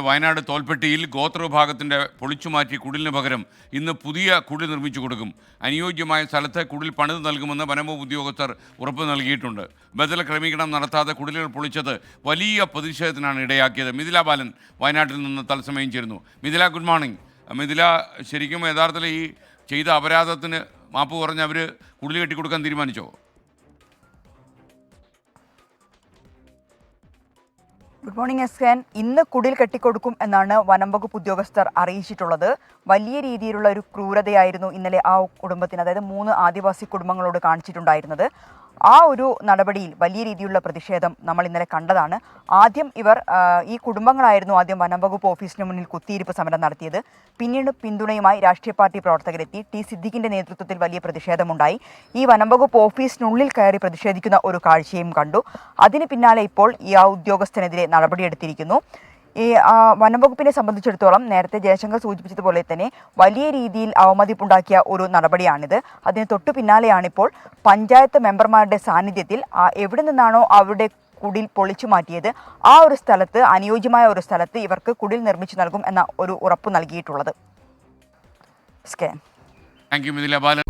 വയനാട് തോൽപ്പെട്ടിയിൽ ഗോത്രവിഭാഗത്തിൻ്റെ പൊളിച്ചുമാറ്റി കുടിലിന് പകരം ഇന്ന് പുതിയ കുടിൽ നിർമ്മിച്ചു കൊടുക്കും. അനുയോജ്യമായ സ്ഥലത്ത് കുടിൽ പണിത് നൽകുമെന്ന് വനംവകുപ്പ് ഉദ്യോഗസ്ഥർ ഉറപ്പ് നൽകിയിട്ടുണ്ട്. ബദൽ ക്രമീകരണം നടത്താതെ കുടിലുകൾ പൊളിച്ചത് വലിയ പ്രതിഷേധത്തിനാണ് ഇടയാക്കിയത്. മിഥില ബാലൻ വയനാട്ടിൽ നിന്ന് തത്സമയം ചേരുന്നു. Mithila, good morning. മിഥില, ശരിക്കും യഥാർത്ഥത്തിൽ ഈ ചെയ്ത അപരാധത്തിന് മാപ്പ് പറഞ്ഞ് അവർ കുടിൽ കെട്ടിക്കൊടുക്കാൻ തീരുമാനിച്ചോ? Good morning എസ്കൻ. ഇന്ന് കുടിൽ കെട്ടിക്കൊടുക്കും എന്നാണ് വനം വകുപ്പ് ഉദ്യോഗസ്ഥർ അറിയിച്ചിട്ടുള്ളത്. വലിയ രീതിയിലുള്ള ഒരു ക്രൂരതയായിരുന്നു ഇന്നലെ ആ കുടുംബത്തിന്, അതായത് 3 ആദിവാസി കുടുംബങ്ങളോട് കാണിച്ചിട്ടുണ്ടായിരുന്നത്. ആ ഒരു നടപടിയിൽ വലിയ രീതിയിലുള്ള പ്രതിഷേധം നമ്മൾ ഇന്നലെ കണ്ടതാണ്. ആദ്യം ഈ കുടുംബങ്ങളായിരുന്നു ആദ്യം വനം വകുപ്പ് ഓഫീസിന് മുന്നിൽ കുത്തിയിരിപ്പ് സമരം നടത്തിയത്. പിന്നീട് പിന്തുണയുമായി രാഷ്ട്രീയ പാർട്ടി പ്രവർത്തകരെത്തി. ടി സിദ്ദിഖിന്റെ നേതൃത്വത്തിൽ വലിയ പ്രതിഷേധമുണ്ടായി. ഈ വനം വകുപ്പ് ഓഫീസിനുള്ളിൽ കയറി പ്രതിഷേധിക്കുന്ന ഒരു കാഴ്ചയും കണ്ടു. അതിന് പിന്നാലെ ഇപ്പോൾ ഈ ഉദ്യോഗസ്ഥനെതിരെ നടപടിയെടുത്തിരിക്കുന്നു. ഈ വനം വകുപ്പിനെ സംബന്ധിച്ചിടത്തോളം നേരത്തെ ജയശങ്കർ സൂചിപ്പിച്ചതുപോലെ തന്നെ വലിയ രീതിയിൽ അവമതിപ്പുണ്ടാക്കിയ ഒരു നടപടിയാണിത്. അതിന് തൊട്ടു പിന്നാലെയാണിപ്പോൾ പഞ്ചായത്ത് മെമ്പർമാരുടെ സാന്നിധ്യത്തിൽ എവിടെ നിന്നാണോ അവരുടെ കുടിൽ പൊളിച്ചു മാറ്റിയത് ആ ഒരു സ്ഥലത്ത്, അനുയോജ്യമായ ഒരു സ്ഥലത്ത് ഇവർക്ക് കുടിൽ നിർമ്മിച്ചു നൽകും എന്ന ഒരു ഉറപ്പ് നൽകിയിട്ടുള്ളത്. Thank you Mithila Balan.